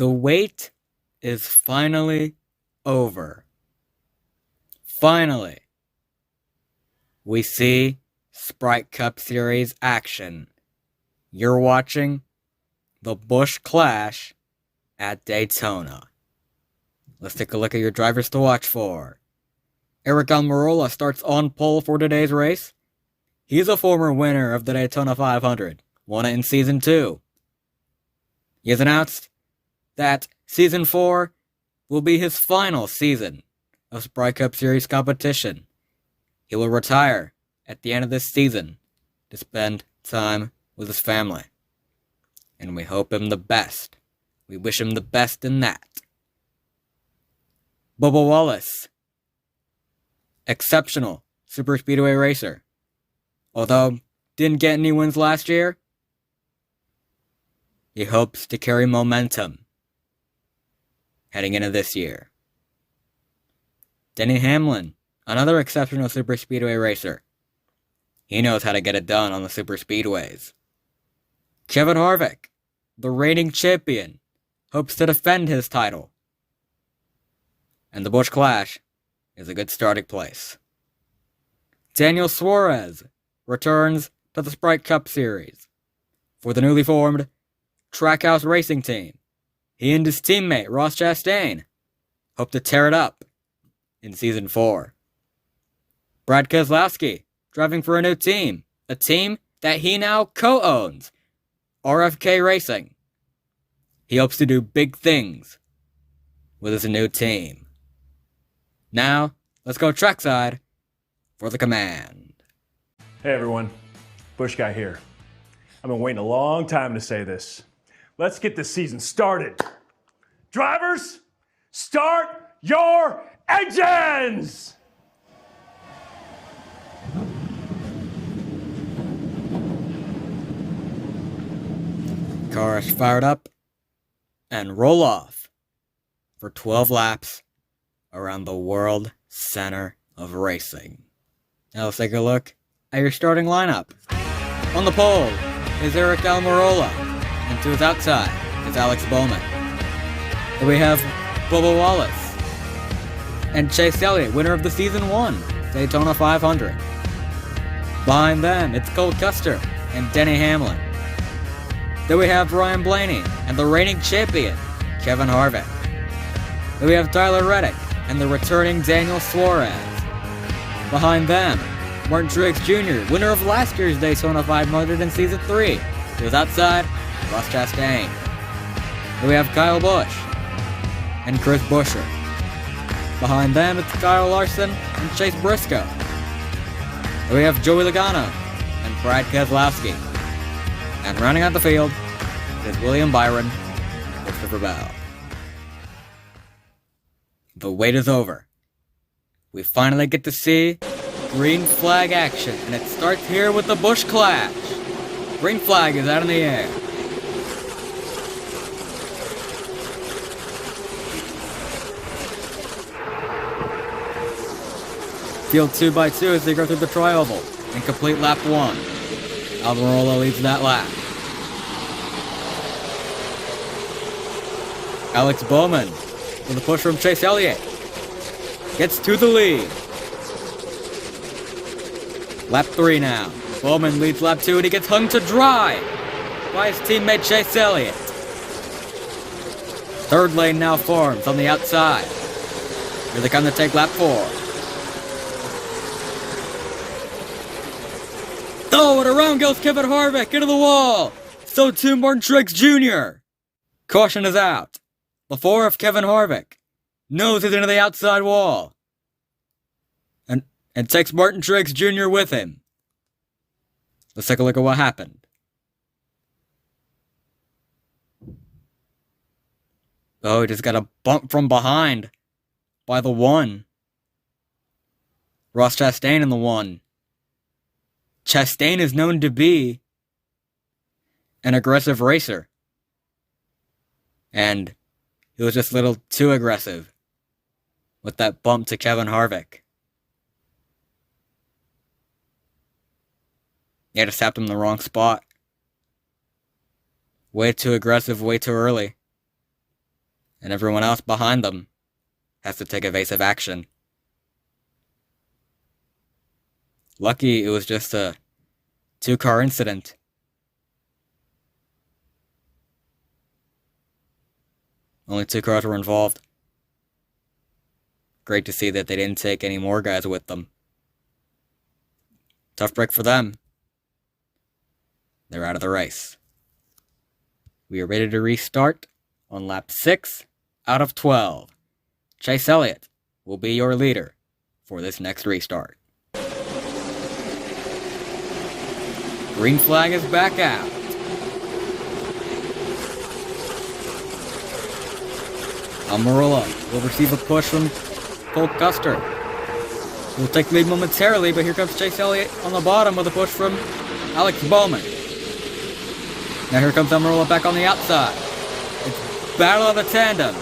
The wait is finally over. Finally, we see Sprite Cup Series action. You're watching the Busch Clash at Daytona. Let's take a look at your drivers to watch for. Aric Almirola starts on pole for today's race. He's a former winner of the Daytona 500, won it in Season 2. He has announced that Season 4 will be his final season of Sprite Cup Series competition. He will retire at the end of this season to spend time with his family. And we hope him the best. We wish him the best in that. Bubba Wallace, exceptional superspeedway racer. Although didn't get any wins last year, he hopes to carry momentum heading into this year. Denny Hamlin, another exceptional superspeedway racer. He knows how to get it done on the superspeedways. Kevin Harvick, the reigning champion, hopes to defend his title. And the Busch Clash is a good starting place. Daniel Suarez returns to the Sprite Cup Series for the newly formed Trackhouse Racing Team. He and his teammate Ross Chastain hope to tear it up in Season 4. Brad Keselowski driving for a new team, a team that he now co-owns, RFK Racing. He hopes to do big things with his new team. Now, let's go trackside for the command. Hey everyone, Busch Guy here. I've been waiting a long time to say this. Let's get this season started. Drivers, start your engines! Cars fired up and roll off for 12 laps around the World Center of Racing. Now let's take a look at your starting lineup. On the pole is Aric Almirola, and to his outside is Alex Bowman. Then we have Bubba Wallace and Chase Elliott, winner of the Season 1 Daytona 500. Behind them, it's Cole Custer and Denny Hamlin. Then we have Ryan Blaney and the reigning champion, Kevin Harvick. Then we have Tyler Reddick and the returning Daniel Suarez. Behind them, Martin Truex Jr., winner of last year's Daytona 500 in Season 3. To his outside, Ross Chastain. Then we have Kyle Busch and Chris Buescher. Behind them, it's Kyle Larson and Chase Briscoe. Then we have Joey Logano and Brad Keselowski. And rounding out the field is William Byron and Christopher Bell. The wait is over. We finally get to see green flag action, and it starts here with the Busch Clash. Green flag is out in the air. Field 2x2 as they go through the tri-oval and complete lap 1. Almirola leads that lap. Alex Bowman, with a push from Chase Elliott, gets to the lead. Lap 3 now. Bowman leads lap 2 and he gets hung to dry by his teammate Chase Elliott. Third lane now forms on the outside. Here they come to take lap 4. Oh, and around goes Kevin Harvick into the wall. So too Martin Truex Jr. Caution is out. The 4 of Kevin Harvick noses into the outside wall. And takes Martin Truex Jr. with him. Let's take a look at what happened. Oh, he just got a bump from behind by the 1. Ross Chastain in the 1. Chastain is known to be an aggressive racer. And he was just a little too aggressive with that bump to Kevin Harvick. Yeah, just tapped him in the wrong spot. Way too aggressive, way too early. and everyone else behind them has to take evasive action. Lucky it was just a 2-car incident. Only 2 cars were involved. Great to see that they didn't take any more guys with them. Tough break for them. They're out of the race. We are ready to restart on lap 6 out of 12. Chase Elliott will be your leader for this next restart. Green flag is back out. Almirola will receive a push from Cole Custer. Will take lead momentarily, but here comes Chase Elliott on the bottom with a push from Alex Bowman. Now here comes Almirola back on the outside. It's battle of the tandem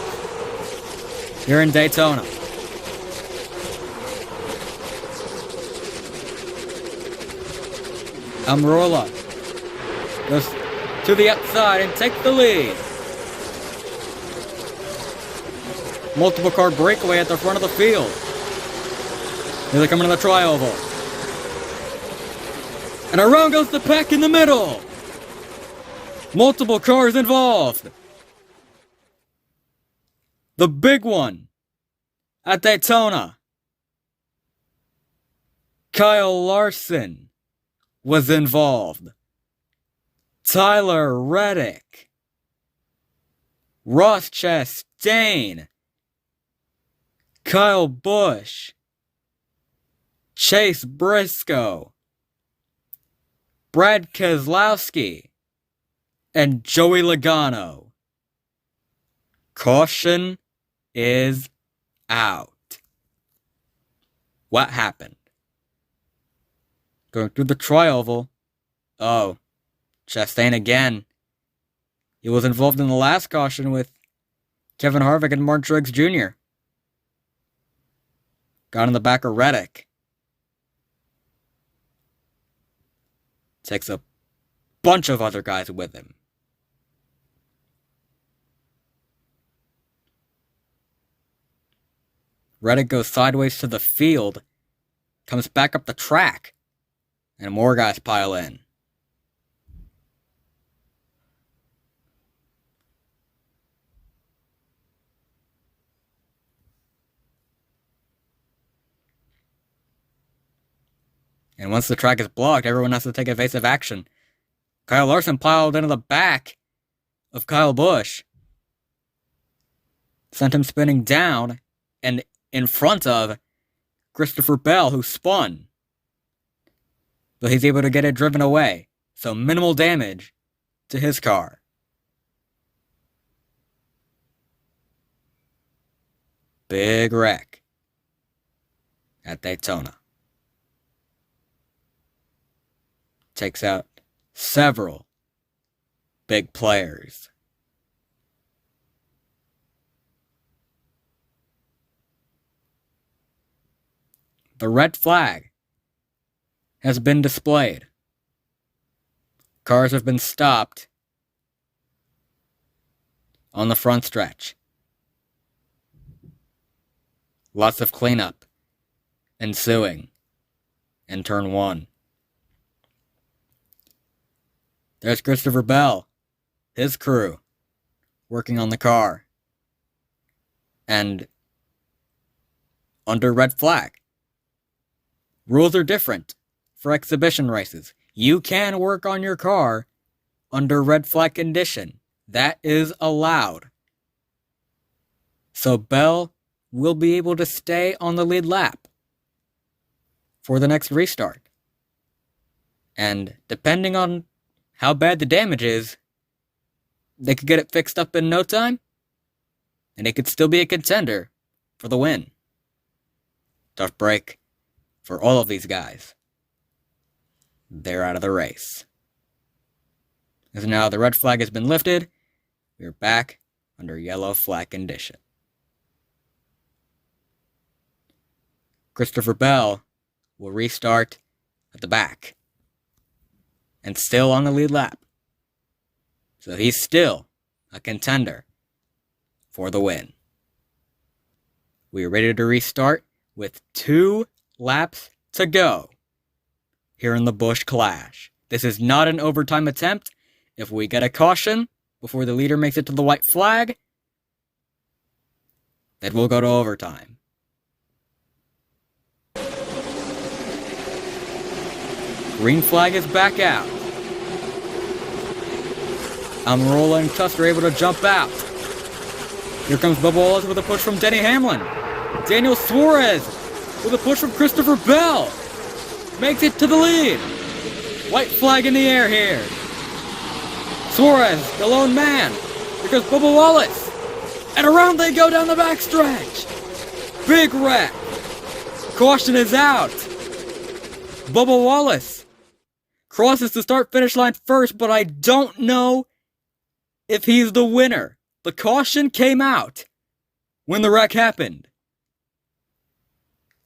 here in Daytona. Almirola goes to the outside and takes the lead. Multiple car breakaway at the front of the field. Here they come into the tri-oval. And around goes the pack in the middle. Multiple cars involved. The big one at Daytona. Kyle Larson was involved. Tyler Reddick. Ross Chastain. Kyle Busch. Chase Briscoe. Brad Keselowski. And Joey Logano. Caution is out. What happened? Going through the tri-oval. Oh, Chastain again. He was involved in the last caution with Kevin Harvick and Martin Truex Jr. Got in the back of Reddick. Takes a bunch of other guys with him. Reddick goes sideways to the field, comes back up the track, and more guys pile in. And once the track is blocked, everyone has to take evasive action. Kyle Larson piled into the back of Kyle Busch. Sent him spinning down and in front of Christopher Bell, who spun. But he's able to get it driven away. So minimal damage to his car. Big wreck at Daytona. Takes out several big players. The red flag has been displayed. Cars have been stopped on the front stretch. Lots of cleanup ensuing in turn 1. There's Christopher Bell, his crew, working on the car. And under red flag. Rules are different for exhibition races. You can work on your car under red flag condition. That is allowed. So Bell will be able to stay on the lead lap for the next restart. And depending on how bad the damage is, they could get it fixed up in no time, and it could still be a contender for the win. Tough break for all of these guys. They're out of the race. As now the red flag has been lifted, we're back under yellow flag condition. Christopher Bell will restart at the back. And still on the lead lap. So he's still a contender for the win. We are ready to restart with 2 laps to go here in the Busch Clash. This is not an overtime attempt. If we get a caution before the leader makes it to the white flag, then we'll go to overtime. Green flag is back out. Almirola and Custer are able to jump out. Here comes Bubba Wallace with a push from Denny Hamlin. Daniel Suarez with a push from Christopher Bell. Makes it to the lead. White flag in the air here. Suarez, the lone man. Here goes Bubba Wallace. And around they go down the backstretch. Big wreck. Caution is out. Bubba Wallace crosses the start-finish line first, but I don't know if he's the winner. The caution came out when the wreck happened.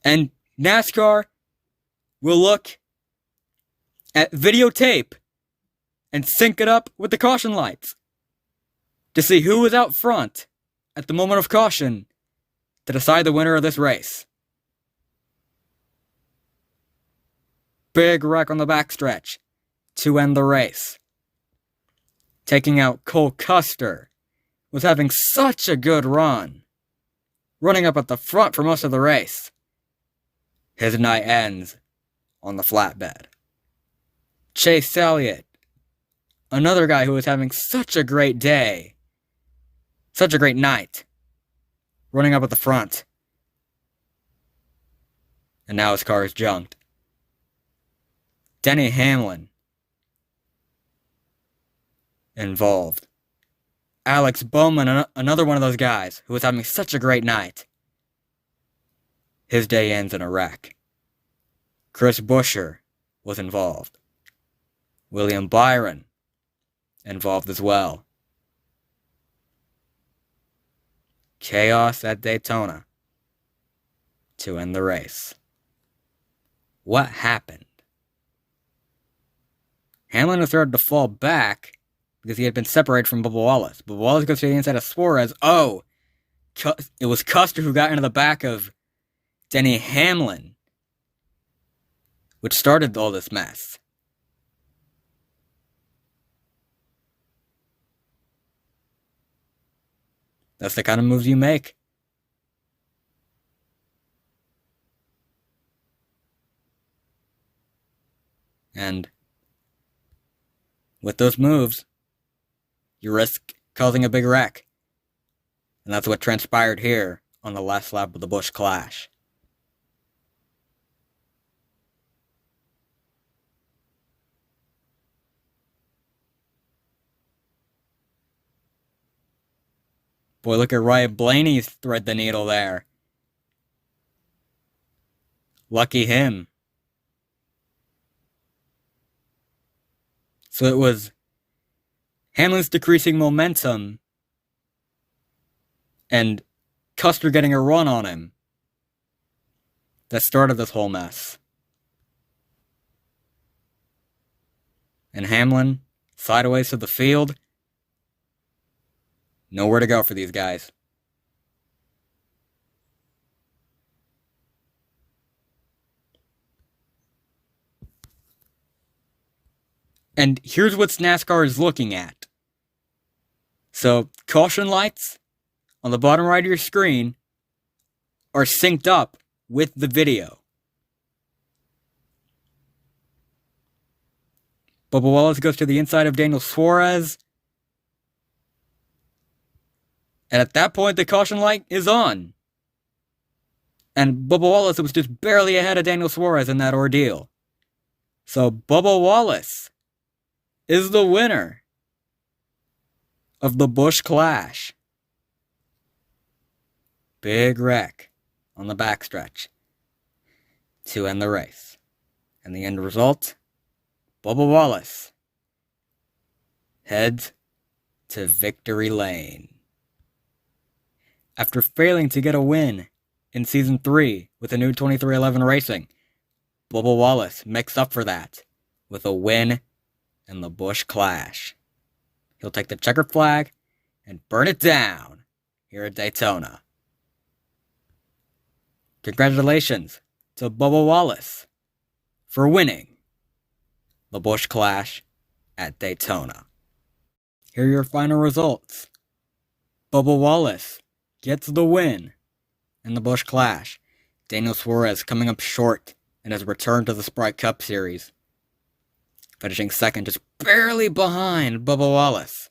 And NASCAR will look at videotape and sync it up with the caution lights to see who was out front at the moment of caution to decide the winner of this race. Big wreck on the backstretch to end the race. Taking out Cole Custer was having such a good run, running up at the front for most of the race. His night ends on the flatbed. Chase Elliott, another guy who was having such a great day, such a great night, running up at the front. And now his car is junked. Denny Hamlin involved. Alex Bowman, another one of those guys who was having such a great night. His day ends in a wreck. Chris Buescher was involved. William Byron involved as well. Chaos at Daytona to end the race. What happened? Hamlin had started to fall back because he had been separated from Bubba Wallace. Bubba Wallace goes to the inside of Suarez. Oh, it was Custer who got into the back of Denny Hamlin, which started all this mess. That's the kind of moves you make. And with those moves, you risk causing a big wreck. And that's what transpired here on the last lap of the Busch Clash. Boy, look at Ryan Blaney's thread the needle there. Lucky him. So it was Hamlin's decreasing momentum and Custer getting a run on him that started this whole mess. And Hamlin, sideways to the field. Nowhere to go for these guys. And here's what NASCAR is looking at. So, caution lights on the bottom right of your screen are synced up with the video. Bubba Wallace goes to the inside of Daniel Suarez. And at that point, the caution light is on. And Bubba Wallace was just barely ahead of Daniel Suarez in that ordeal. So Bubba Wallace is the winner of the Busch Clash. Big wreck on the backstretch to end the race. And the end result, Bubba Wallace heads to victory lane. After failing to get a win in Season 3 with the new 2311 Racing, Bubba Wallace makes up for that with a win in the Busch Clash. He'll take the checkered flag and burn it down here at Daytona. Congratulations to Bubba Wallace for winning the Busch Clash at Daytona. Here are your final results. Bubba Wallace gets the win in the Busch Clash. Daniel Suarez coming up short in his return to the Sprite Cup Series, finishing second, just barely behind Bubba Wallace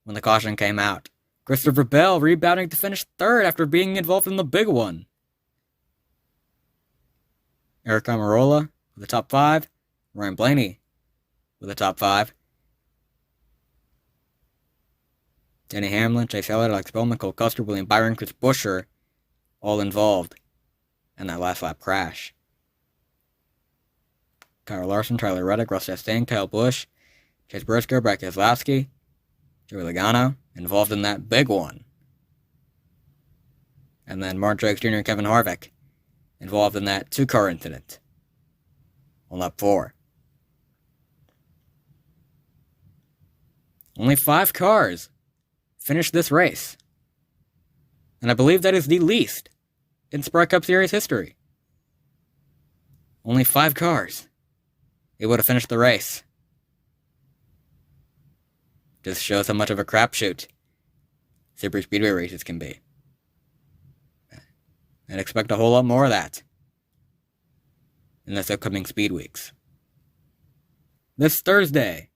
when the caution came out. Christopher Bell rebounding to finish third after being involved in the big one. Eric Almirola with the top 5. Ryan Blaney with the top 5. Denny Hamlin, Chase Elliott, Alex Bowman, Cole Custer, William Byron, Chris Buescher, all involved in that last lap crash. Kyle Larson, Tyler Reddick, Russ Chastain, Kyle Busch, Chase Briscoe, Brad Keselowski, Joey Logano, involved in that big one. And then Martin Truex Jr. and Kevin Harvick, involved in that 2-car incident on lap 4. Only 5 cars finished this race. And I believe that is the least in Sprite Cup Series history. Only 5 cars. It would have finished the race. Just shows how much of a crapshoot Super Speedway races can be. And expect a whole lot more of that in this upcoming Speed Weeks. This Thursday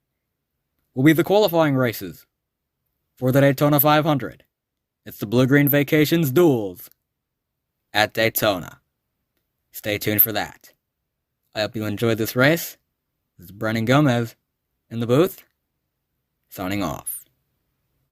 will be the qualifying races for the Daytona 500. It's the Blue-Green Vacations Duels at Daytona. Stay tuned for that. I hope you enjoyed this race. This is Brennan Gomez in the booth, signing off.